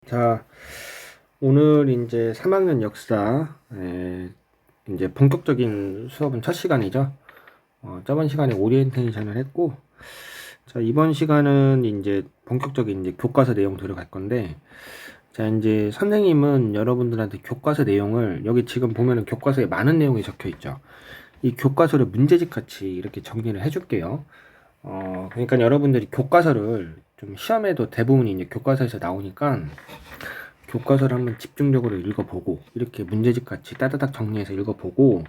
자, 오늘 이제 3학년 역사, 이제 본격적인 수업은 첫 시간이죠. 저번 시간에 오리엔테이션을 했고, 자, 이번 시간은 이제 본격적인 이제 교과서 내용 들어갈 건데, 자, 이제 선생님은 여러분들한테 교과서 내용을, 여기 지금 보면은 교과서에 많은 내용이 적혀 있죠. 이 교과서를 문제집 같이 이렇게 정리를 해줄게요. 그러니까 여러분들이 교과서를 좀 시험에도 대부분이 이제 교과서에서 나오니까, 교과서를 한번 집중적으로 읽어보고 이렇게 문제집 같이 따다닥 정리해서 읽어보고,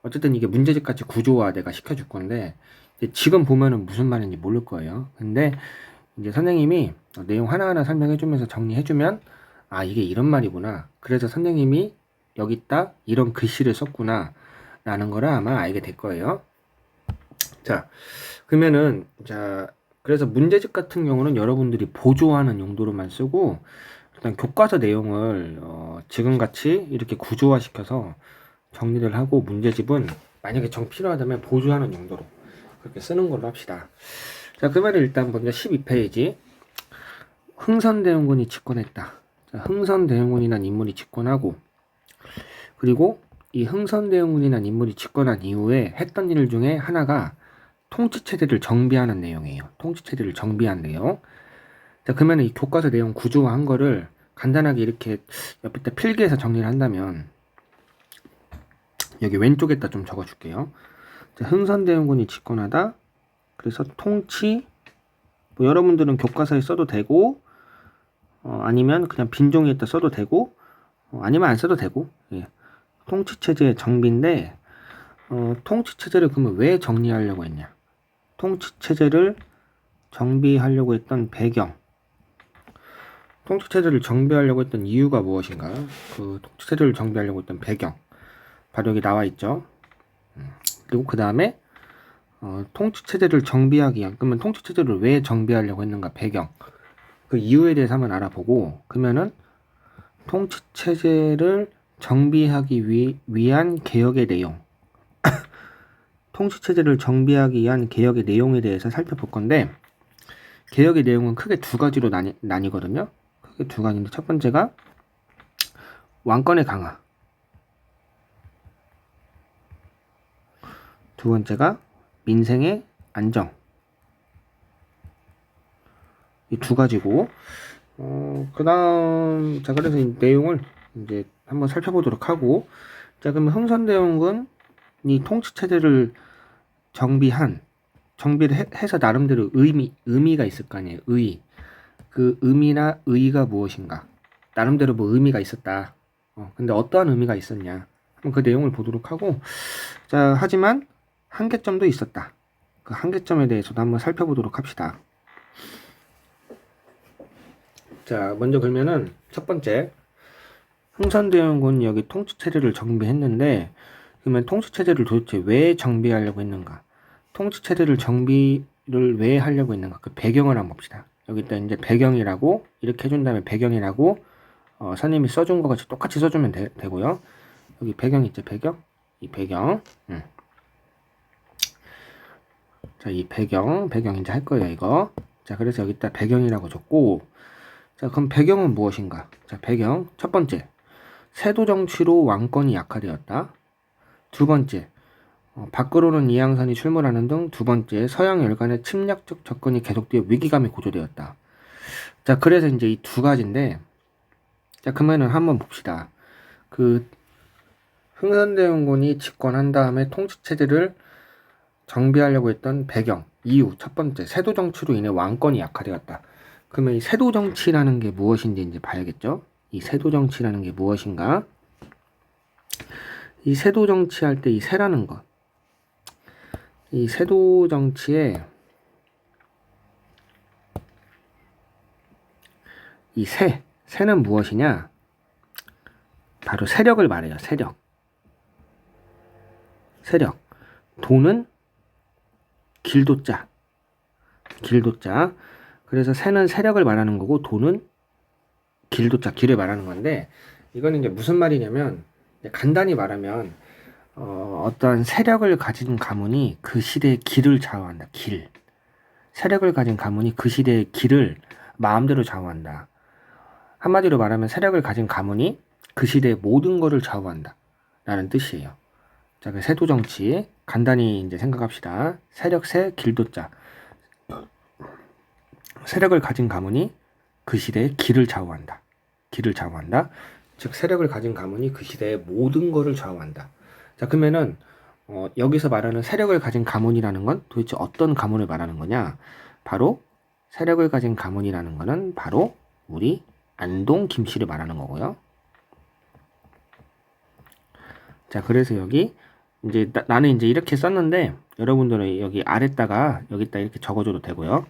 어쨌든 이게 문제집 같이 구조화 내가 시켜줄 건데, 이제 지금 보면은 무슨 말인지 모를 거예요. 근데 이제 선생님이 내용 하나하나 설명해주면서 정리해주면, 아, 이게 이런 말이구나, 그래서 선생님이 여기다 이런 글씨를 썼구나 라는 거를 아마 알게 될 거예요. 자, 그러면은, 자, 그래서 문제집 같은 경우는 여러분들이 보조하는 용도로만 쓰고, 일단 교과서 내용을 지금같이 이렇게 구조화시켜서 정리를 하고, 문제집은 만약에 정 필요하다면 보조하는 용도로 그렇게 쓰는 걸로 합시다. 자, 그러면 일단 먼저 12페이지. 흥선대원군이 집권했다. 자, 흥선대원군이란 인물이 집권하고, 그리고 이 흥선대원군이란 인물이 집권한 이후에 했던 일 중에 하나가 통치체제를 정비하는 내용이에요. 통치체제를 정비한 내용. 자, 그러면 이 교과서 내용 구조화한 거를 간단하게 이렇게 옆에 필기해서 정리를 한다면, 여기 왼쪽에다 좀 적어줄게요. 자, 흥선대원군이 집권하다. 그래서 통치, 뭐 여러분들은 교과서에 써도 되고, 아니면 그냥 빈종이에다 써도 되고, 아니면 안 써도 되고, 예. 통치체제의 정비인데, 통치체제를 그러면 왜 정리하려고 했냐? 통치체제를 정비하려고 했던 배경, 통치체제를 정비하려고 했던 이유가 무엇인가? 그 통치체제를 정비하려고 했던 배경, 바로 여기 나와 있죠. 그리고 그 다음에 통치체제를 정비하기 위한, 그러면 통치체제를 왜 정비하려고 했는가? 배경, 그 이유에 대해서 한번 알아보고, 그러면은 통치체제를 정비하기 위한 개혁의 내용, 통치체제를 정비하기 위한 개혁의 내용에 대해서 살펴볼 건데, 개혁의 내용은 크게 두 가지로 나뉘거든요. 크게 두 가지인데, 첫 번째가 왕권의 강화, 두 번째가 민생의 안정. 이 두 가지고, 그 다음, 자, 그래서 이 내용을 이제 한번 살펴보도록 하고, 자, 그러면 흥선대원군이 통치체제를 정비를 해서 나름대로 의미가 있을 거 아니에요. 그 의미나 의의가 무엇인가. 나름대로 뭐 의미가 있었다. 근데 어떠한 의미가 있었냐. 한번 그 내용을 보도록 하고, 자, 하지만 한계점도 있었다. 그 한계점에 대해서도 한번 살펴보도록 합시다. 자, 먼저 그러면은 첫 번째, 흥선대원군이 여기 통치체제를 정비했는데, 그러면 통치체제를 도대체 왜 정비하려고 했는가? 통치체제를 정비를 왜 하려고 했는가? 그 배경을 한번 봅시다. 여기다 이제 배경이라고 이렇게 해준 다음에 배경이라고 선생님이 써준 거 같이 똑같이 써주면 되고요. 여기 배경 있죠? 배경? 이 배경. 자, 이 배경 이제 할 거예요, 이거. 자, 그래서 여기다 배경이라고 줬고, 자, 그럼 배경은 무엇인가? 자, 배경. 첫 번째, 세도 정치로 왕권이 약화되었다. 두 번째, 밖으로는 이항선이 출몰하는 등 두 번째, 서양 열간의 침략적 접근이 계속되어 위기감이 고조되었다. 자, 그래서 이제 이 두 가지인데, 자, 그러면은 한번 봅시다. 그 흥선대원군이 집권한 다음에 통치체제를 정비하려고 했던 배경, 이유, 첫 번째, 세도 정치로 인해 왕권이 약화되었다. 그러면 이 세도 정치라는 게 무엇인지 이제 봐야겠죠? 이 세도 정치라는 게 무엇인가? 이 세도 정치할 때 이 세라는 것, 이 세도 정치에 이 세는 무엇이냐? 바로 세력을 말해요. 세력. 도는 길도자. 그래서 세는 세력을 말하는 거고, 도는 길도자, 길을 말하는 건데, 이거는 이제 무슨 말이냐면, 간단히 말하면 어떠한 세력을 가진 가문이 그 시대의 길을 좌우한다. 세력을 가진 가문이 그 시대의 길을 마음대로 좌우한다. 한마디로 말하면 세력을 가진 가문이 그 시대의 모든 것을 좌우한다 라는 뜻이에요. 자, 그 세도 정치 간단히 이제 생각합시다. 세력세 길도자. 세력을 가진 가문이 그 시대의 길을 좌우한다. 길을 좌우한다. 즉 세력을 가진 가문이 그 시대의 모든 것을 좌우한다. 자, 그러면은 여기서 말하는 세력을 가진 가문이라는 건 도대체 어떤 가문을 말하는 거냐? 바로 세력을 가진 가문이라는 거는 바로 우리 안동 김씨를 말하는 거고요. 자, 그래서 여기 이제 나는 이제 이렇게 썼는데 여러분들은 여기 아래다가 여기다 이렇게 적어줘도 되고요.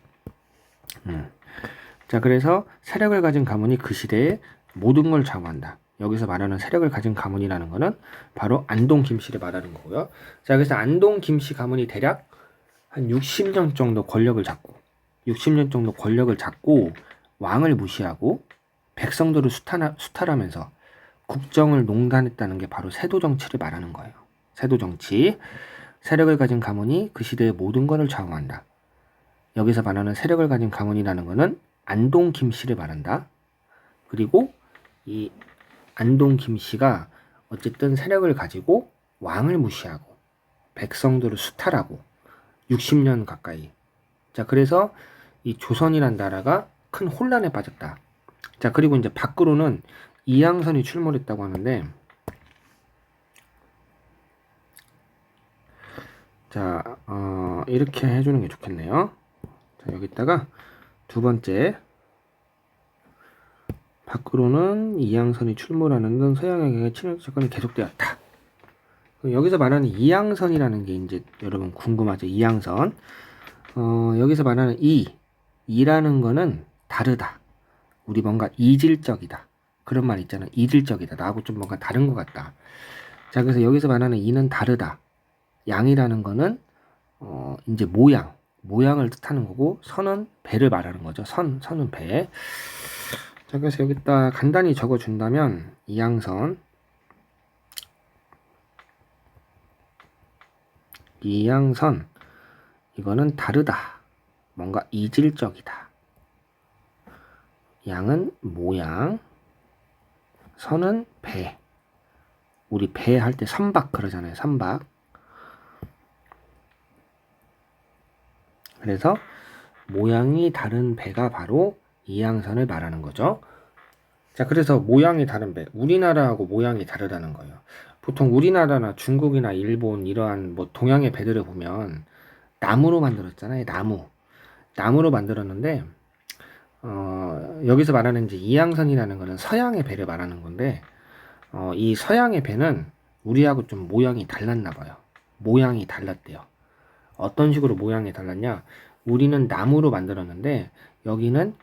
자, 그래서 세력을 가진 가문이 그 시대에 모든 걸 좌우한다. 여기서 말하는 세력을 가진 가문이라는 거는 바로 안동 김씨를 말하는 거고요. 자, 그래서 안동 김씨 가문이 대략 한 60년 정도 권력을 잡고 60년 정도 권력을 잡고 왕을 무시하고 백성들을 수탈하면서 국정을 농단했다는 게 바로 세도 정치를 말하는 거예요. 세도 정치. 세력을 가진 가문이 그 시대의 모든 것을 좌우한다. 여기서 말하는 세력을 가진 가문이라는 것은 안동 김씨를 말한다. 그리고 이 안동 김씨가 어쨌든 세력을 가지고 왕을 무시하고 백성들을 수탈하고 60년 가까이. 자, 그래서 이 조선이란 나라가 큰 혼란에 빠졌다. 자, 그리고 이제 밖으로는 이양선이 출몰했다고 하는데, 자, 이렇게 해주는 게 좋겠네요. 자, 여기다가 두 번째, 밖으로는 이양선이 출몰하는 등 서양에게 침략 사건이 계속되었다. 여기서 말하는 이양선이라는 게 이제 여러분 궁금하죠? 이양선. 여기서 말하는 이라는 거는 다르다. 우리 뭔가 이질적이다. 그런 말 있잖아요. 이질적이다. 나하고 좀 뭔가 다른 것 같다. 자, 그래서 여기서 말하는 이는 다르다. 양이라는 거는 이제 모양을 뜻하는 거고, 선은 배를 말하는 거죠. 선은 배. 자, 그래서 여기다 간단히 적어준다면 이양선 이거는 다르다. 뭔가 이질적이다. 양은 모양, 선은 배. 우리 배 할 때 선박 그러잖아요. 선박. 그래서 모양이 다른 배가 바로 이양선을 말하는 거죠. 자, 그래서 모양이 다른 배. 우리나라하고 모양이 다르다는 거예요. 보통 우리나라나 중국이나 일본 이러한 뭐 동양의 배들을 보면 나무로 만들었잖아요. 나무로 만들었는데 여기서 말하는 이제 이양선이라는 거는 서양의 배를 말하는 건데 이 서양의 배는 우리하고 좀 모양이 달랐나 봐요. 모양이 달랐대요. 어떤 식으로 모양이 달랐냐? 우리는 나무로 만들었는데 여기는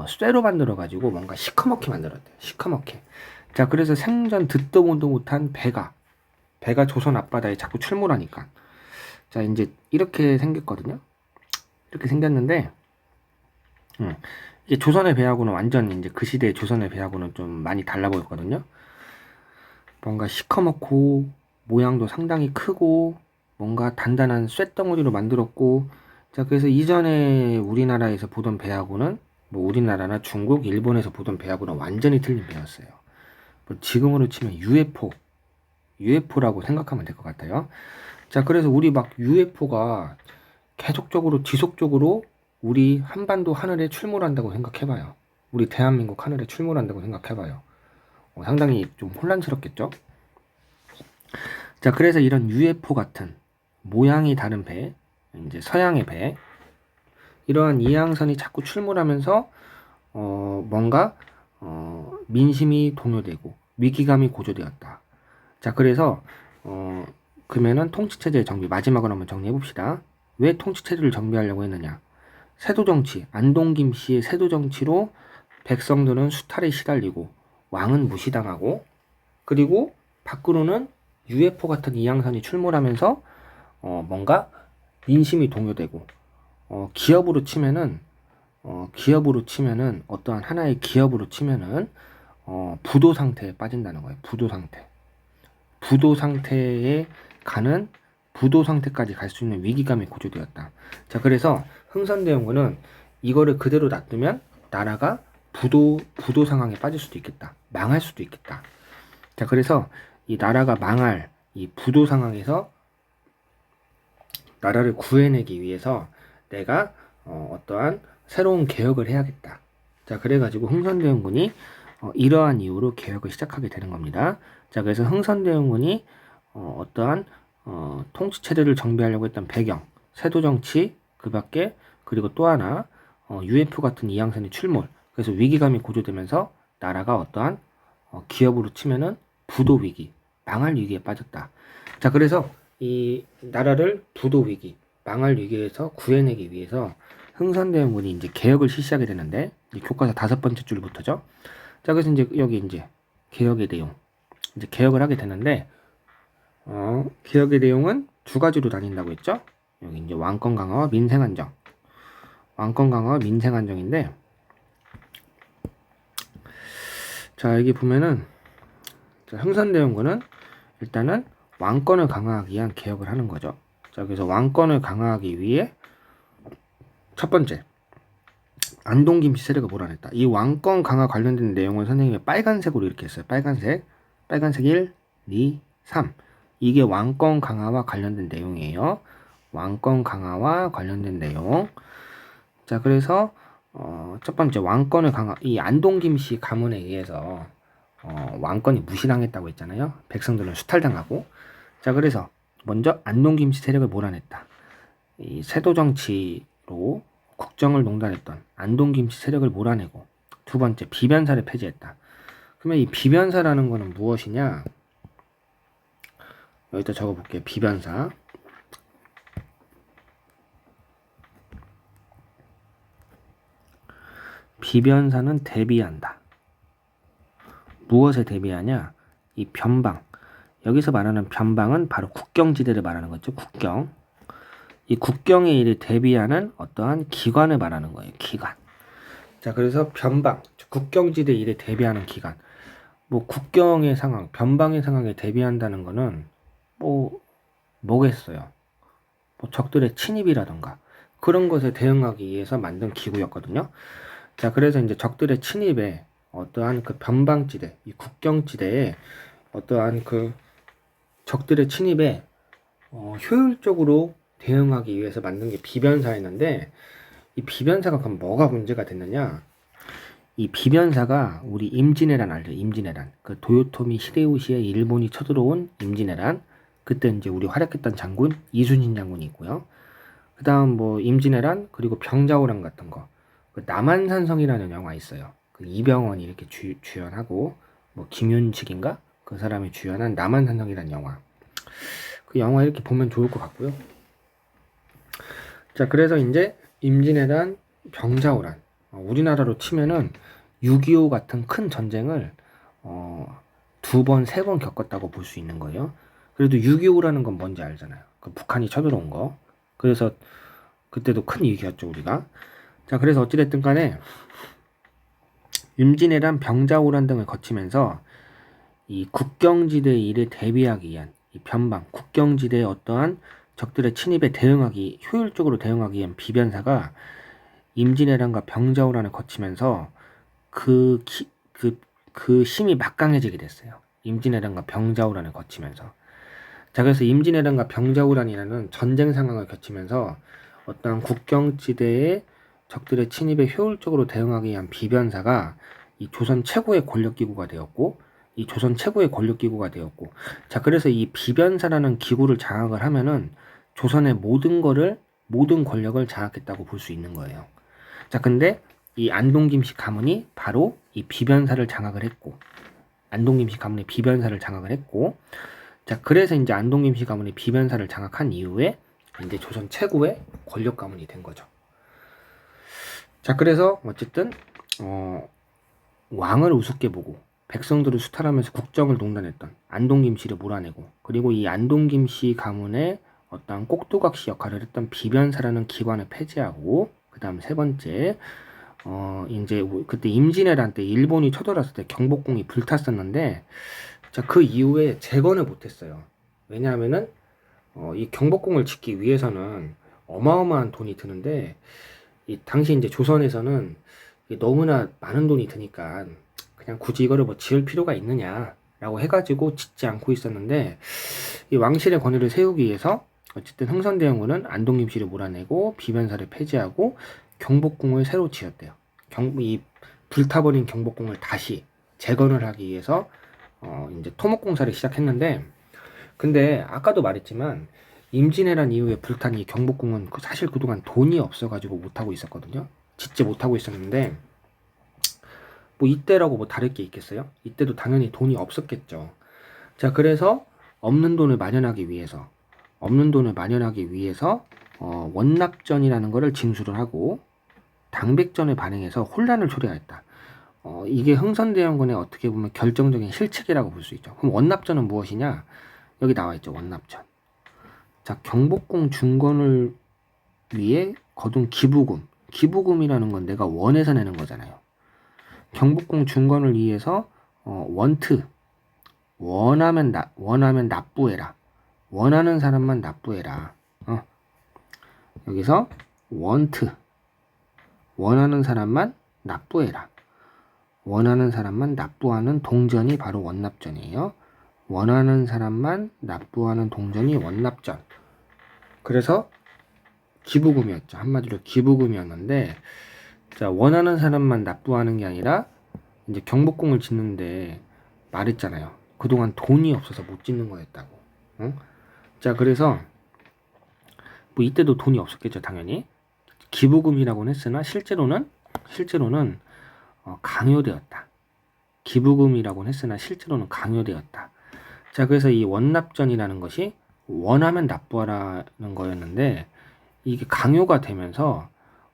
쇠로 만들어 가지고 뭔가 시커멓게 만들었대요. 시커멓게. 자, 그래서 생전 듣도 보도 못한 배가 조선 앞바다에 자꾸 출몰하니까 자, 이제 이렇게 생겼거든요. 이렇게 생겼는데 이게 조선의 배하고는 완전 이제 그 시대의 조선의 배하고는 좀 많이 달라 보였거든요. 뭔가 시커멓고 모양도 상당히 크고 뭔가 단단한 쇳덩어리로 만들었고, 자, 그래서 이전에 우리나라에서 보던 배하고는 뭐 우리나라나 중국, 일본에서 보던 배하고는 완전히 틀린 배였어요. 뭐 지금으로 치면 UFO라고 생각하면 될 것 같아요. 자, 그래서 우리 막 UFO가 계속적으로 지속적으로 우리 한반도 하늘에 출몰한다고 생각해봐요. 우리 대한민국 하늘에 출몰한다고 생각해봐요. 상당히 좀 혼란스럽겠죠? 자, 그래서 이런 UFO 같은 모양이 다른 배, 이제 서양의 배, 이러한 이양선이 자꾸 출몰하면서 뭔가 민심이 동요되고 위기감이 고조되었다. 자, 그래서 그러면은 통치체제의 정비, 마지막으로 한번 정리해 봅시다. 왜 통치체제를 정비하려고 했느냐? 세도정치, 안동 김씨의 세도정치로 백성들은 수탈에 시달리고 왕은 무시당하고, 그리고 밖으로는 UFO 같은 이양선이 출몰하면서 뭔가 민심이 동요되고 기업으로 치면은 어떠한 하나의 기업으로 치면은 부도 상태에 빠진다는 거예요. 부도 상태에 가는 부도 상태까지 갈 수 있는 위기감이 고조되었다. 자, 그래서 흥선대원군은 이거를 그대로 놔두면 나라가 부도 상황에 빠질 수도 있겠다. 망할 수도 있겠다. 자, 그래서 이 나라가 망할 이 부도 상황에서 나라를 구해내기 위해서 내가 어떠한 새로운 개혁을 해야겠다. 자, 그래가지고 흥선대원군이 이러한 이유로 개혁을 시작하게 되는 겁니다. 자, 그래서 흥선대원군이 어떠한 통치 체제를 정비하려고 했던 배경, 세도 정치, 그 밖에 그리고 또 하나 UFO 같은 이항선의 출몰. 그래서 위기감이 고조되면서 나라가 어떠한 기업으로 치면은 부도 위기, 망할 위기에 빠졌다. 자, 그래서 이 나라를 부도 위기, 망할 위기에서 구해내기 위해서 흥선대원군이 이제 개혁을 실시하게 되는데, 이제 교과서 5번째 줄부터죠. 자, 그래서 이제 여기 이제 개혁의 내용, 이제 개혁을 하게 되는데, 개혁의 내용은 두 가지로 나뉜다고 했죠. 여기 이제 왕권 강화와 민생 안정, 왕권 강화와 민생 안정인데, 자, 여기 보면은 흥선대원군은 일단은 왕권을 강화하기 위한 개혁을 하는 거죠. 자, 그래서 왕권을 강화하기 위해 첫 번째, 안동 김씨 세력을 몰아냈다. 이 왕권 강화 관련된 내용은 선생님이 빨간색으로 이렇게 했어요. 빨간색 1, 2, 3. 이게 왕권 강화와 관련된 내용이에요. 왕권 강화와 관련된 내용. 자, 그래서 첫 번째 왕권을 강화, 이 안동 김씨 가문에 의해서 왕권이 무시당했다고 했잖아요. 백성들은 수탈당하고. 자, 그래서 먼저 안동 김씨 세력을 몰아냈다. 이 세도 정치로 국정을 농단했던 안동 김씨 세력을 몰아내고, 두 번째 비변사를 폐지했다. 그러면 이 비변사라는 거는 무엇이냐? 여기다 적어볼게요. 비변사. 비변사는 대비한다. 무엇에 대비하냐? 이 변방. 여기서 말하는 변방은 바로 국경지대를 말하는 거죠. 국경. 이 국경의 일을 대비하는 어떠한 기관을 말하는 거예요. 기관. 자, 그래서 변방, 국경지대 일에 대비하는 기관. 뭐 국경의 상황, 변방의 상황에 대비한다는 거는 뭐겠어요? 뭐 적들의 침입이라던가 그런 것에 대응하기 위해서 만든 기구였거든요. 자, 그래서 이제 적들의 침입에 어떠한 그 변방지대, 이 국경지대에 어떠한 그 적들의 침입에 효율적으로 대응하기 위해서 만든 게 비변사였는데, 이 비변사가 그럼 뭐가 문제가 됐느냐? 이 비변사가 우리 임진왜란 알죠? 임진왜란. 그 도요토미 히데요시에 일본이 쳐들어온 임진왜란. 그때 이제 우리 활약했던 장군 이순신 장군이 있고요. 그 다음 뭐 임진왜란, 그리고 병자호란 같은 거. 그 남한산성이라는 영화 있어요. 그 이병헌이 이렇게 주연하고, 뭐 김윤식인가? 그 사람이 주연한 남한산성이라는 영화. 그 영화 이렇게 보면 좋을 것 같고요. 자, 그래서 이제 임진왜란, 병자호란. 우리나라로 치면은 6.25 같은 큰 전쟁을 2번, 3번 겪었다고 볼 수 있는 거예요. 그래도 6.25라는 건 뭔지 알잖아요. 그 북한이 쳐들어온 거. 그래서 그때도 큰 위기였죠, 우리가. 자, 그래서 어찌됐든 간에 임진왜란, 병자호란 등을 거치면서 이 국경지대의 일에 대비하기 위한 이 변방, 국경지대의 어떠한 적들의 침입에 효율적으로 대응하기 위한 비변사가 임진왜란과 병자호란을 거치면서 그 힘이 막강해지게 됐어요. 임진왜란과 병자호란을 거치면서. 자, 그래서 임진왜란과 병자호란이라는 전쟁 상황을 거치면서 어떠한 국경지대의 적들의 침입에 효율적으로 대응하기 위한 비변사가 이 조선 최고의 권력기구가 되었고, 자, 그래서 이 비변사라는 기구를 장악을 하면은 조선의 모든 권력을 장악했다고 볼 수 있는 거예요. 자, 근데 이 안동 김씨 가문이 바로 이 비변사를 장악을 했고, 자, 그래서 이제 안동 김씨 가문이 비변사를 장악한 이후에 이제 조선 최고의 권력 가문이 된 거죠. 자, 그래서 어쨌든 왕을 우습게 보고 백성들을 수탈하면서 국정을 농단했던 안동 김씨를 몰아내고, 그리고 이 안동 김씨 가문의 어떤 꼭두각시 역할을 했던 비변사라는 기관을 폐지하고, 그 다음 세 번째, 이제 그때 임진왜란 때 일본이 쳐들어왔을 때 경복궁이 불탔었는데, 자, 그 이후에 재건을 못했어요. 왜냐하면은 이 경복궁을 짓기 위해서는 어마어마한 돈이 드는데, 이 당시 이제 조선에서는 이게 너무나 많은 돈이 드니까 그냥 굳이 이거를 뭐 지을 필요가 있느냐라고 해가지고 짓지 않고 있었는데, 이 왕실의 권위를 세우기 위해서 어쨌든 흥선대원군은 안동김씨를 몰아내고 비변사를 폐지하고 경복궁을 새로 지었대요. 이 불타버린 경복궁을 다시 재건을 하기 위해서 이제 토목공사를 시작했는데, 근데 아까도 말했지만 임진왜란 이후에 불탄 이 경복궁은 사실 그동안 돈이 없어가지고 못하고 있었거든요. 짓지 못하고 있었는데, 뭐 이때라고 뭐 다를 게 있겠어요? 이때도 당연히 돈이 없었겠죠. 자, 그래서 없는 돈을 마련하기 위해서 원납전이라는 거를 징수를 하고 당백전을 발행해서 혼란을 초래하였다. 이게 흥선대원군의 어떻게 보면 결정적인 실책이라고 볼 수 있죠. 그럼 원납전은 무엇이냐? 여기 나와 있죠. 원납전. 자, 경복궁 중건을 위해 거둔 기부금. 기부금이라는 건 내가 원해서 내는 거잖아요. 경복궁 중건을 위해서 원하면 납부해라. 원하는 사람만 납부해라. 여기서 원하는 사람만 납부해라. 원하는 사람만 납부하는 동전이 바로 원납전이에요. 원하는 사람만 납부하는 동전이 원납전. 그래서 기부금이었죠. 한마디로 기부금이었는데, 자, 원하는 사람만 납부하는 게 아니라 이제 경복궁을 짓는데 말했잖아요. 그동안 돈이 없어서 못 짓는 거였다고. 자, 그래서 뭐 이때도 돈이 없었겠죠, 당연히. 기부금이라고는 했으나 실제로는 강요되었다. 기부금이라고는 했으나 실제로는 강요되었다. 자, 그래서 이 원납전이라는 것이 원하면 납부하라는 거였는데, 이게 강요가 되면서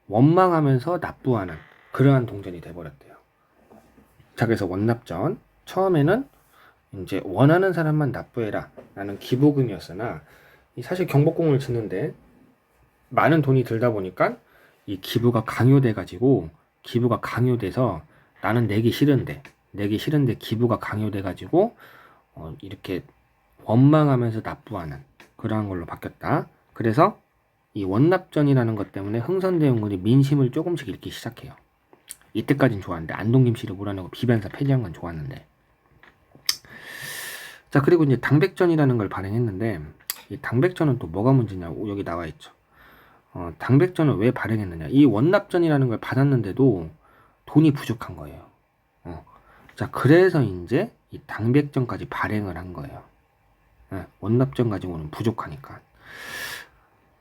원망하면서 납부하는 그러한 동전이 돼버렸대요. 자, 그래서 원납전 처음에는 이제 원하는 사람만 납부해라 라는 기부금이었으나, 사실 경복궁을 짓는데 많은 돈이 들다 보니까 이 기부가 강요돼서 나는 내기 싫은데 기부가 강요돼가지고 이렇게 원망하면서 납부하는 그러한 걸로 바뀌었다. 그래서 이 원납전이라는 것 때문에 흥선대원군이 민심을 조금씩 잃기 시작해요. 이때까진 좋았는데, 안동김씨를 몰아내고 비변사 폐지한 건 좋았는데. 자, 그리고 이제 당백전이라는 걸 발행했는데, 이 당백전은 또 뭐가 문제냐고 여기 나와 있죠. 당백전을 왜 발행했느냐? 이 원납전이라는 걸 받았는데도 돈이 부족한 거예요. 자, 그래서 이제 이 당백전까지 발행을 한 거예요. 원납전 가지고는 부족하니까.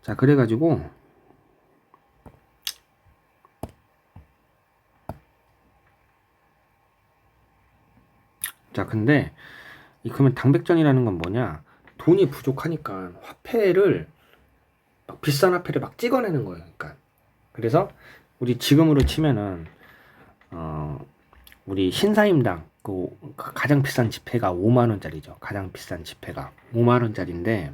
자, 그래가지고 자, 근데 그러면 당백전이라는 건 뭐냐? 돈이 부족하니까 비싼 화폐를 막 찍어내는 거예요. 그러니까 그래서 우리 지금으로 치면은 우리 신사임당 그 가장 비싼 지폐가 5만 원짜리죠. 가장 비싼 지폐가 5만 원짜리인데,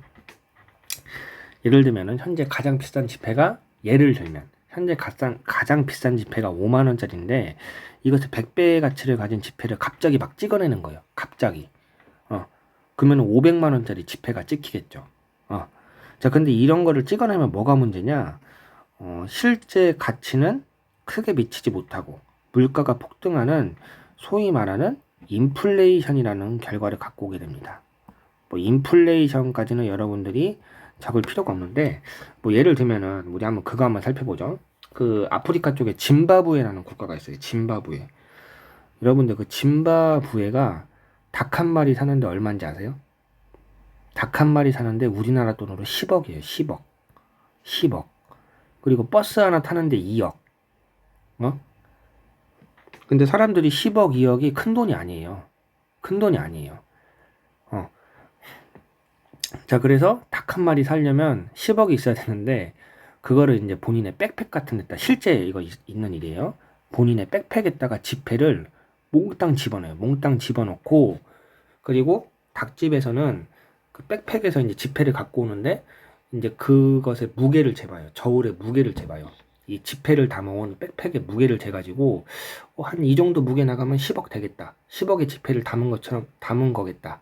예를 들면은 현재 가장 비싼 지폐가 가장 비싼 지폐가 5만 원짜리인데, 이것을 100배의 가치를 가진 지폐를 갑자기 막 찍어내는 거예요. 갑자기. 그러면 500만 원짜리 지폐가 찍히겠죠. 자, 근데 이런 거를 찍어내면 뭐가 문제냐? 실제 가치는 크게 미치지 못하고 물가가 폭등하는 소위 말하는 인플레이션이라는 결과를 갖고 오게 됩니다. 뭐 인플레이션까지는 여러분들이 적을 필요가 없는데, 뭐 예를 들면은 우리 한번 그거 한번 살펴보죠. 그 아프리카 쪽에 짐바브웨라는 국가가 있어요. 짐바브웨. 여러분들 그 짐바브웨가 닭 한 마리 사는데 얼마인지 아세요? 닭 한 마리 사는데 우리나라 돈으로 10억이에요. 10억. 그리고 버스 하나 타는데 2억. 근데 사람들이 10억, 2억이 큰 돈이 아니에요. 자, 그래서 닭 한 마리 살려면 10억이 있어야 되는데, 그거를 이제 본인의 백팩 같은 데다, 실제 이거 있는 일이에요. 본인의 백팩에다가 지폐를 몽땅 집어넣고, 그리고 닭집에서는 그 백팩에서 이제 지폐를 갖고 오는데, 이제 그것의 무게를 재봐요. 저울의 무게를 재봐요. 이 지폐를 담아온 백팩의 무게를 재가지고, 한 이 정도 무게 나가면 10억 되겠다. 10억의 지폐를 담은 거겠다.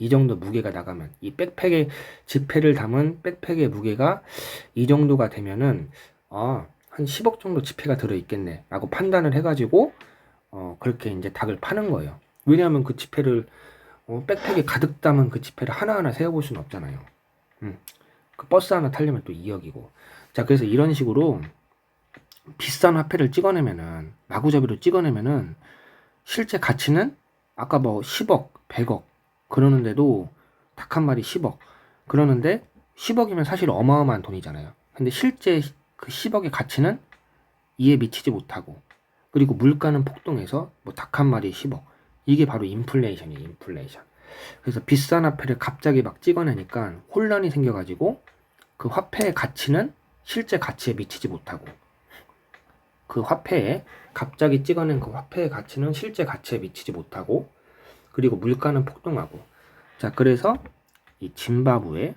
이 정도 무게가 나가면, 이 백팩에 지폐를 담은 백팩의 무게가 이 정도가 되면은, 한 한 10억 정도 지폐가 들어있겠네 라고 판단을 해가지고 그렇게 이제 닭을 파는 거예요. 왜냐하면 그 지폐를 백팩에 가득 담은 그 지폐를 하나하나 세어볼 수는 없잖아요. 그 버스 하나 타려면 또 2억이고. 자, 그래서 이런 식으로 비싼 화폐를 찍어내면은, 마구잡이로 찍어내면은 실제 가치는 아까 뭐 10억, 100억 그러는데도 닭 한 마리 10억 그러는데 10억이면 사실 어마어마한 돈이잖아요. 근데 실제 그 10억의 가치는 이에 미치지 못하고, 그리고 물가는 폭등해서 뭐 닭 한 마리 10억, 이게 바로 인플레이션이에요. 인플레이션. 그래서 비싼 화폐를 갑자기 막 찍어내니까 혼란이 생겨가지고 그 화폐의 가치는 실제 가치에 미치지 못하고, 그 화폐에 갑자기 찍어낸 그 화폐의 가치는 실제 가치에 미치지 못하고, 그리고 물가는 폭등하고. 자, 그래서 이 짐바브웨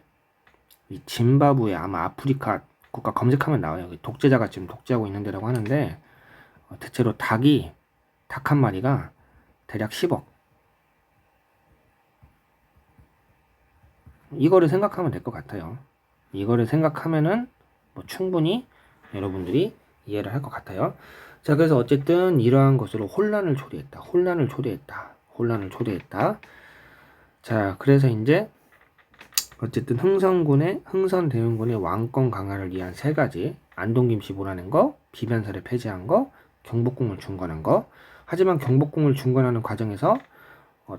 아마 아프리카 국가 검색하면 나와요. 독재자가 지금 독재하고 있는 데라고 하는데, 대체로 닭 한 마리가 대략 10억. 이거를 생각하면 될 것 같아요. 이거를 생각하면은 뭐 충분히 여러분들이 이해를 할 것 같아요. 자, 그래서 어쨌든 이러한 것으로 혼란을 초래했다. 자, 그래서 이제 어쨌든 흥선대원군의 왕권 강화를 위한 세 가지: 안동김씨 몰아낸 거, 비변사를 폐지한 거, 경복궁을 중건한 거. 하지만 경복궁을 중건하는 과정에서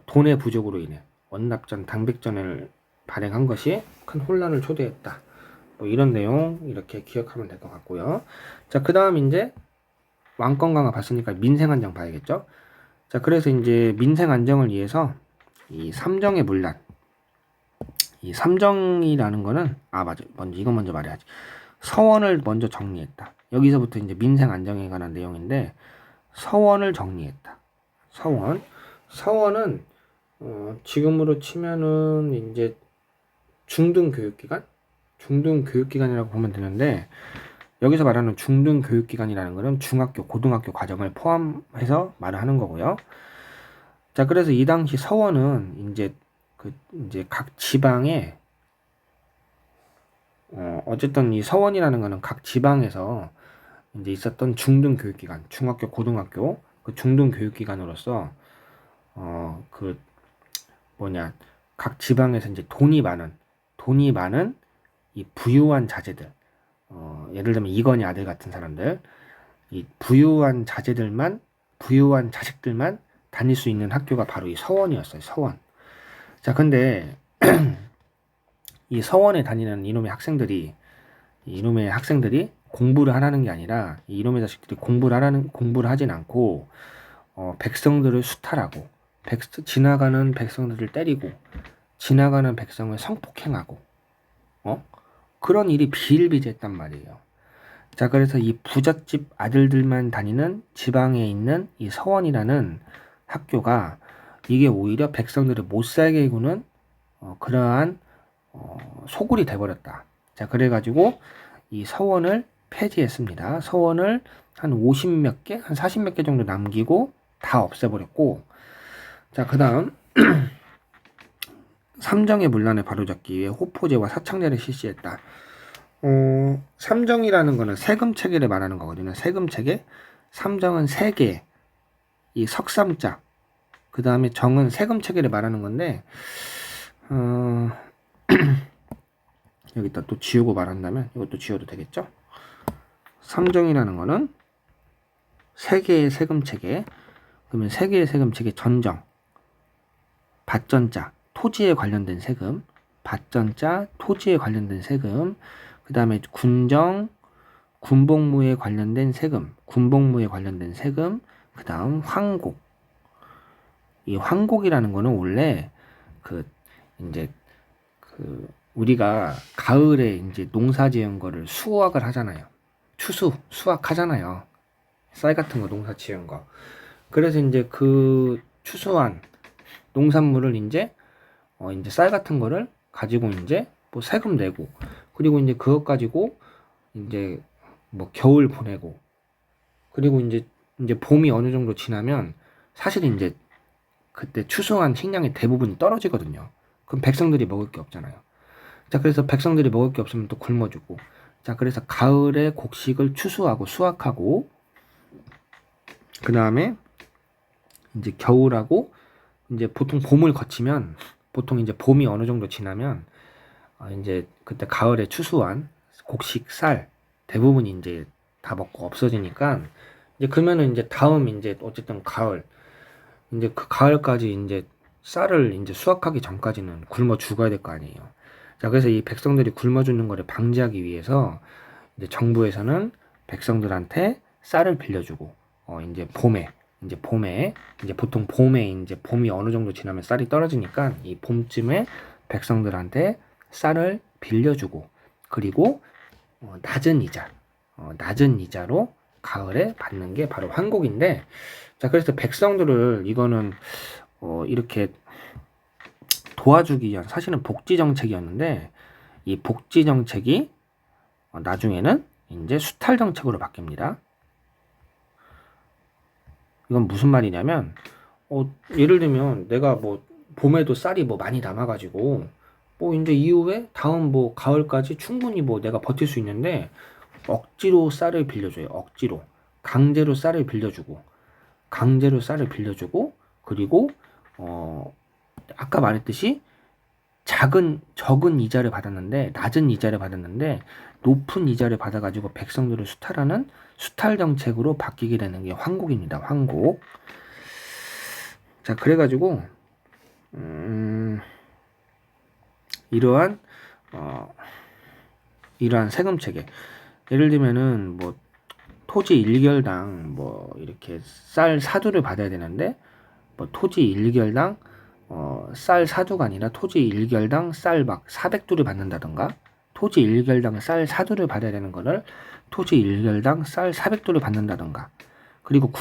돈의 부족으로 인해 원납전, 당백전을 발행한 것이 큰 혼란을 초래했다. 뭐 이런 내용 이렇게 기억하면 될 것 같고요. 자, 그 다음 이제 왕권 강화 봤으니까 민생 안정 봐야겠죠. 자, 그래서 이제 민생 안정을 위해서 이 삼정의 문란, 이 삼정이라는 거는 맞아, 이건 먼저 말해야지. 서원을 먼저 정리했다. 여기서부터 이제 민생 안정에 관한 내용인데, 서원을 정리했다. 서원은 지금으로 치면은 이제 중등교육기관이라고 보면 되는데, 여기서 말하는 중등교육기관이라는 것은 중학교, 고등학교 과정을 포함해서 말을 하는 거고요. 자, 그래서 이 당시 서원은 이제 각 지방에 어쨌든 이 서원이라는 것은 각 지방에서 이제 있었던 중등교육기관, 중학교, 고등학교 그 중등교육기관으로서 각 지방에서 이제 돈이 많은 이 부유한 자제들, 예를 들면 이건희 아들 같은 사람들, 이 부유한 자식들만 다닐 수 있는 학교가 바로 이 서원이었어요. 서원. 자, 근데 이 서원에 다니는 이놈의 학생들이 공부를 하라는 게 아니라, 이놈의 자식들이 공부를 하진 않고 백성들을 수탈하고, 지나가는 백성들을 때리고, 지나가는 백성을 성폭행하고, 그런 일이 비일비재했단 말이에요. 자, 그래서 이 부잣집 아들들만 다니는 지방에 있는 이 서원이라는 학교가, 이게 오히려 백성들을 못 살게 구는 그러한 소굴이 돼버렸다. 자, 그래가지고 이 서원을 폐지했습니다. 서원을 한 50몇 개, 한 40몇 개 정도 남기고 다 없애버렸고, 자, 그 다음 삼정의 문란을 바로잡기 위해 호포제와 사창제를 실시했다. 삼정이라는 거는 세금 체계를 말하는 거거든요. 세금 체계. 삼정은 세계, 이 석삼자, 그 다음에 정은 세금 체계를 말하는 건데, 여기다 또 지우고 말한다면 이것도 지워도 되겠죠? 삼정이라는 거는 세계의 세금 체계. 그러면 세계의 세금 체계 전정, 밭전자, 토지에 관련된 세금, 그 다음에 군복무에 관련된 세금, 그 다음 황곡. 이 황곡이라는 거는 원래 우리가 가을에 이제 농사 지은 거를 수확을 하잖아요. 수확하잖아요. 쌀 같은 거 농사 지은 거. 그래서 이제 그 추수한 농산물을 이제 쌀 같은 거를 가지고 이제 뭐 세금 내고, 그리고 이제 그것 가지고 이제 뭐 겨울 보내고, 그리고 이제 봄이 어느 정도 지나면 사실 이제 그때 추수한 식량의 대부분이 떨어지거든요. 그럼 백성들이 먹을 게 없잖아요. 자, 그래서 백성들이 먹을 게 없으면 또 굶어 죽고, 자, 그래서 가을에 곡식을 추수하고 수확하고, 그 다음에 이제 겨울하고, 이제 보통 봄을 거치면, 보통 이제 봄이 어느 정도 지나면, 이제 그때 가을에 추수한 곡식, 쌀, 대부분이 이제 다 먹고 없어지니까, 이제 그러면은 이제 다음 이제 어쨌든 가을, 이제 그 가을까지 이제 쌀을 이제 수확하기 전까지는 굶어 죽어야 될 거 아니에요. 자, 그래서 이 백성들이 굶어 죽는 거를 방지하기 위해서 이제 정부에서는 백성들한테 쌀을 빌려주고, 이제 보통 봄에 이제 봄이 어느 정도 지나면 쌀이 떨어지니까 이 봄쯤에 백성들한테 쌀을 빌려주고, 그리고 낮은 이자로 가을에 받는 게 바로 환곡인데, 자, 그래서 백성들을 이거는 이렇게 도와주기 위한 사실은 복지 정책이었는데, 이 복지 정책이 나중에는 이제 수탈 정책으로 바뀝니다. 이건 무슨 말이냐면, 예를 들면 내가 뭐 봄에도 쌀이 뭐 많이 남아가지고 뭐 이제 이후에 다음 뭐 가을까지 충분히 뭐 내가 버틸 수 있는데 억지로 쌀을 빌려줘요. 억지로 강제로 쌀을 빌려주고 그리고 아까 말했듯이 적은 이자를 받았는데 낮은 이자를 받았는데 높은 이자를 받아가지고 백성들을 수탈하는 수탈 정책으로 바뀌게 되는 게 환곡입니다. 환곡. 자, 그래가지고 이러한 세금 체계, 예를 들면은 뭐 토지 1결당 뭐 이렇게 쌀 사두를 받아야 되는데 뭐 토지 1결당 쌀 사두가 아니라 토지 1결당 쌀 막 400두를 받는다던가, 토지 1결당 쌀 사두를 받아야 되는 거를 토지 1결당 쌀 400두를 받는다던가. 그리고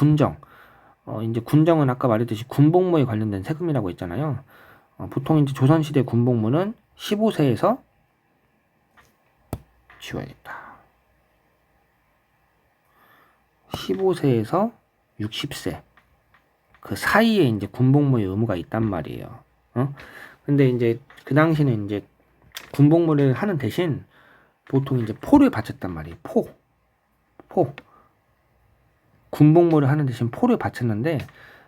이제 군정은 아까 말했듯이 군복무에 관련된 세금이라고 했잖아요. 보통 이제 조선시대 군복무는 15세에서 지워야겠다. 15세에서 60세 그 사이에 이제 군복무의 의무가 있단 말이에요. 근데 이제 그 당시는 이제 군복무를 하는 대신 보통 이제 포를 바쳤단 말이에요. 포. 군복무를 하는 대신 포를 바쳤는데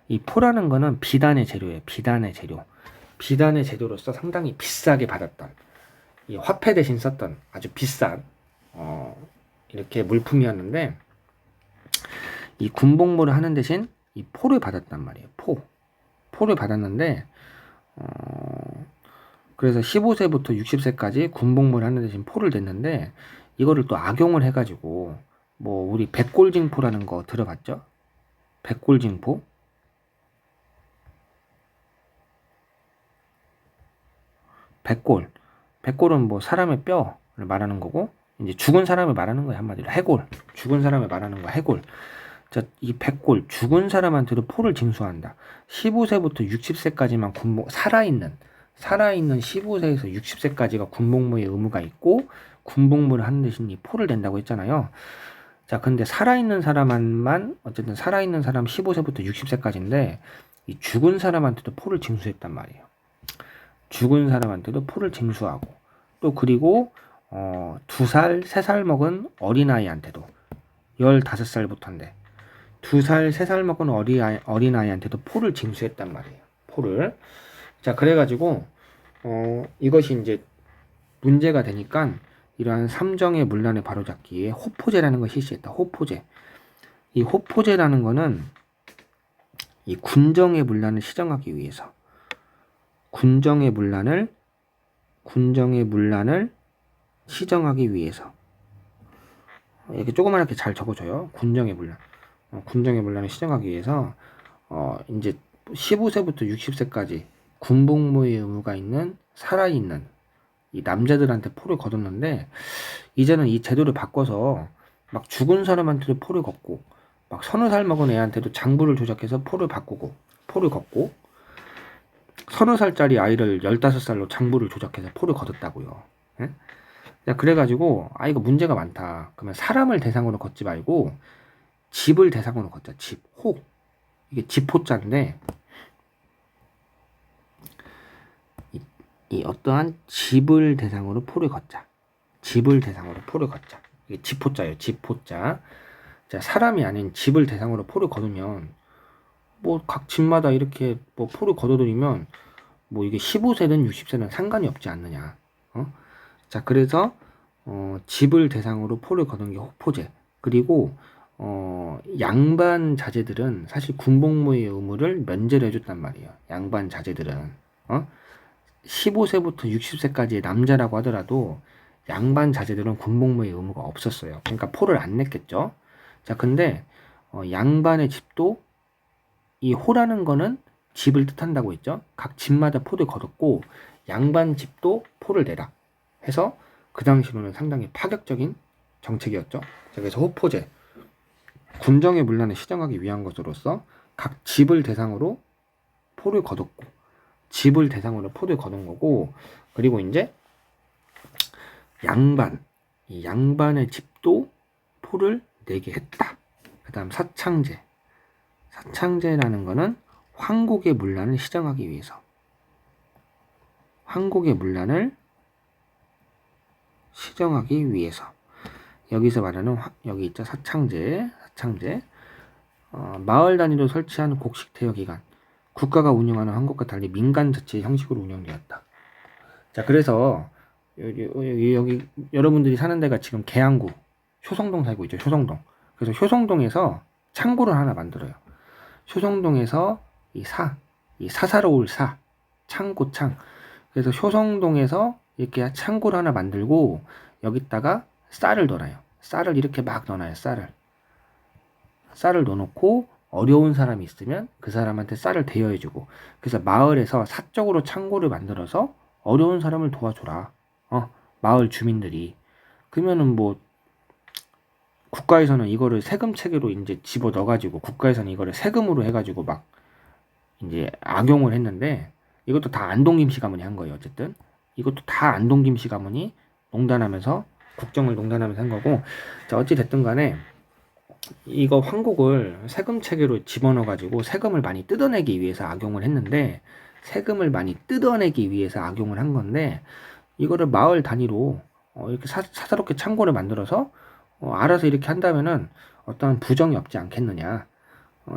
이 포라는 거는 비단의 재료예요. 비단의 재료로서 상당히 비싸게 받았던, 이 화폐 대신 썼던 아주 비싼 이렇게 물품이었는데, 이 군복무를 하는 대신 이 포를 받았단 말이에요. 포를 받았는데 그래서 15세부터 60세까지 군복무를 하는 대신 포를 냈는데, 이거를 또 악용을 해가지고 뭐 우리 백골징포라는 거 들어봤죠? 백골징포. 백골은 뭐 사람의 뼈를 말하는 거고, 이제 죽은 사람을 말하는 거예요. 한마디로 해골. 죽은 사람을 말하는 거 해골. 자, 이 백골, 죽은 사람한테도 포를 징수한다. 15세부터 60세까지만 살아있는 15세에서 60세까지가 군복무의 의무가 있고, 군복무를 하는 대신 이 포를 낸다고 했잖아요. 자, 근데 살아있는 사람만, 어쨌든 살아있는 사람 15세부터 60세까지인데, 이 죽은 사람한테도 포를 징수했단 말이에요. 죽은 사람한테도 포를 징수하고, 또 그리고 2살, 3살 먹은 어린아이한테도, 15살부터인데 2살, 3살 먹은 어린아이한테도 포를 징수했단 말이에요. 포를. 자, 그래가지고 이것이 이제 문제가 되니까 이러한 삼정의 문란을 바로잡기에 호포제라는 걸 실시했다. 호포제. 이 호포제라는 거는 이 군정의 문란을 시정하기 위해서, 군정의 문란을 시정하기 위해서, 이렇게 조그맣게 잘 적어줘요. 군정의 문란을 시정하기 위해서 이제 15세부터 60세까지 군복무의 의무가 있는 살아있는 이 남자들한테 포를 거뒀는데, 이제는 이 제도를 바꿔서 막 죽은 사람한테도 포를 걷고, 막 30살 먹은 애한테도 장부를 조작해서 포를 걷고, 30살짜리 아이를 15살로 장부를 조작해서 포를 거뒀다고요. 예? 그래가지고 이거 문제가 많다. 그러면 사람을 대상으로 걷지 말고 집을 대상으로 걷자. 이게 집호자인데, 이 어떠한 집을 대상으로 포를 걷자. 집을 대상으로 포를 걷자. 이게 집포자예요. 집포자. 자, 사람이 아닌 집을 대상으로 포를 거두면 뭐 각 집마다 이렇게 뭐 포를 거둬들이면 뭐 이게 15세든 60세든 상관이 없지 않느냐. 자, 그래서 집을 대상으로 포를 거둔 게 호포제. 그리고 양반 자제들은 사실 군복무의 의무를 면제를 해줬단 말이에요. 양반 자제들은 15세부터 60세까지의 남자라고 하더라도 양반 자제들은 군복무의 의무가 없었어요. 그러니까 포를 안 냈겠죠. 자, 근데 양반의 집도 이 호라는 거는 집을 뜻한다고 했죠. 각 집마다 포를 거뒀고 양반 집도 포를 내라 해서 그 당시로는 상당히 파격적인 정책이었죠. 그래서 호포제, 군정의 문란을 시정하기 위한 것으로서 각 집을 대상으로 포를 거뒀고 집을 대상으로 포를 거둔 거고, 그리고 이제 이 양반의 집도 포를 내게 했다. 그 다음 사창제. 사창제라는 거는 황곡의 문란을 시정하기 위해서. 황곡의 문란을 시정하기 위해서. 여기서 말하는 여기 있죠. 사창제. 마을 단위로 설치한 곡식태여기관. 국가가 운영하는 황곡과 달리 민간 자치의 형식으로 운영되었다. 자, 그래서 여기 여러분들이 사는 데가 지금 계양구 효성동 살고 있죠. 효성동. 그래서 효성동에서 창고를 하나 만들어요. 효성동에서 이 사사로울 창고창. 그래서 효성동에서 이렇게 창고를 하나 만들고 여기다가 쌀을 넣어요. 쌀을 이렇게 막 넣어놔요. 쌀을 넣어놓고 어려운 사람이 있으면 그 사람한테 쌀을 대여해주고, 그래서 마을에서 사적으로 창고를 만들어서 어려운 사람을 도와줘라. 마을 주민들이. 그러면은 뭐 국가에서는 이거를 세금 체계로 이제 집어 넣어가지고 국가에서는 이거를 세금으로 해가지고 막 이제 악용을 했는데, 이것도 다 안동김씨 가문이 한 거예요. 어쨌든 이것도 다 안동김씨 가문이 농단하면서 국정을 농단하면서 한 거고. 자, 어찌 됐든 간에 이거 황곡을 세금 체계로 집어넣어가지고 세금을 많이 뜯어내기 위해서 악용을 했는데, 세금을 많이 뜯어내기 위해서 악용을 한 건데, 이거를 마을 단위로 이렇게 사사롭게 창고를 만들어서 알아서 이렇게 한다면은 어떠한 부정이 없지 않겠느냐.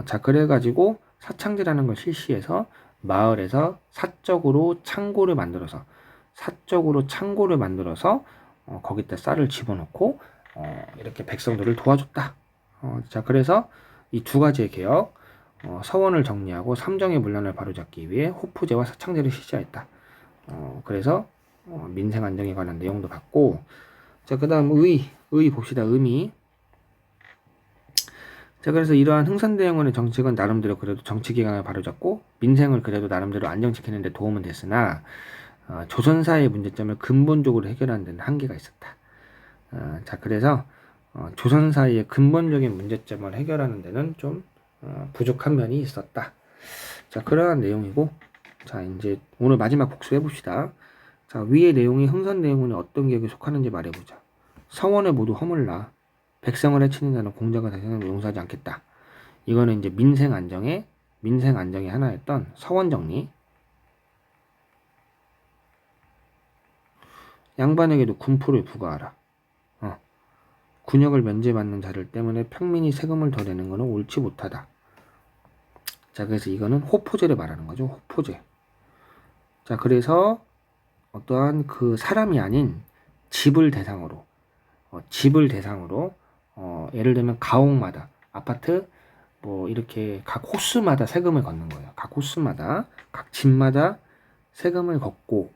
자, 그래가지고 사창제라는 걸 실시해서 마을에서 사적으로 창고를 만들어서 거기다 쌀을 집어넣고 이렇게 백성들을 도와줬다. 자, 그래서 이 두 가지의 개혁, 서원을 정리하고 삼정의 문란을 바로잡기 위해 호푸제와 사창제를 실시하였다. 그래서 민생 안정에 관한 내용도 봤고, 자, 그 다음 의 봅시다. 의미. 자, 그래서 이러한 흥선대원의 정책은 나름대로 그래도 정치기강을 바로잡고 민생을 그래도 나름대로 안정시키는 데 도움은 됐으나 조선사의 문제점을 근본적으로 해결하는 데는 한계가 있었다. 자, 그래서 조선사의 근본적인 문제점을 해결하는 데는 좀 부족한 면이 있었다. 자, 그러한 내용이고, 자, 이제 오늘 마지막 복수해 봅시다. 자, 위의 내용이 흥선대원이 어떤 계획에 속하는지 말해보자. 성원을 모두 허물라. 백성을 해치는 자는 공작을 다시는 용서하지 않겠다. 이거는 이제 민생 안정의 하나였던 서원 정리. 양반에게도 군포를 부과하라. 군역을 면제받는 자들 때문에 평민이 세금을 더 내는 것은 옳지 못하다. 자, 그래서 이거는 호포제를 말하는 거죠. 호포제. 자, 그래서 어떠한 그 사람이 아닌 집을 대상으로 예를 들면 가옥마다, 아파트 뭐 이렇게 각 호수마다 세금을 걷는 거예요. 각 호수마다, 각 집마다 세금을 걷고,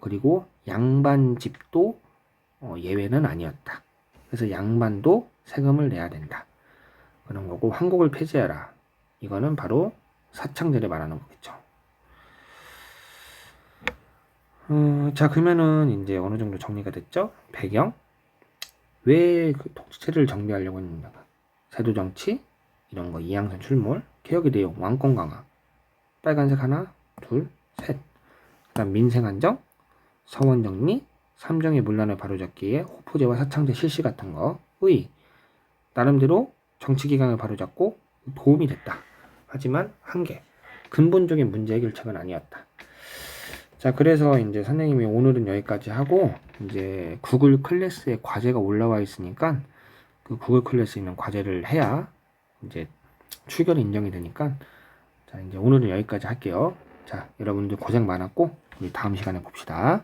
그리고 양반 집도 예외는 아니었다. 그래서 양반도 세금을 내야 된다. 그런 거고, 황곡을 폐지하라. 이거는 바로 사창제를 말하는 거겠죠. 자, 그러면은 이제 어느 정도 정리가 됐죠? 배경. 왜 그 통치체를 정비하려고 했는가? 세도정치, 이런 거, 이양선 출몰, 개혁의 내용, 왕권 강화. 빨간색 하나, 둘, 셋. 그다음 민생안정, 서원정리, 삼정의 문란을 바로잡기에 호포제와 사창제 실시 같은 거. 나름대로 정치기강을 바로잡고 도움이 됐다. 하지만 한계, 근본적인 문제 해결책은 아니었다. 자, 그래서 이제 선생님이 오늘은 여기까지 하고, 이제 구글 클래스에 과제가 올라와 있으니까, 그 구글 클래스에 있는 과제를 해야, 이제 출결이 인정이 되니까, 자, 이제 오늘은 여기까지 할게요. 자, 여러분들 고생 많았고, 우리 다음 시간에 봅시다.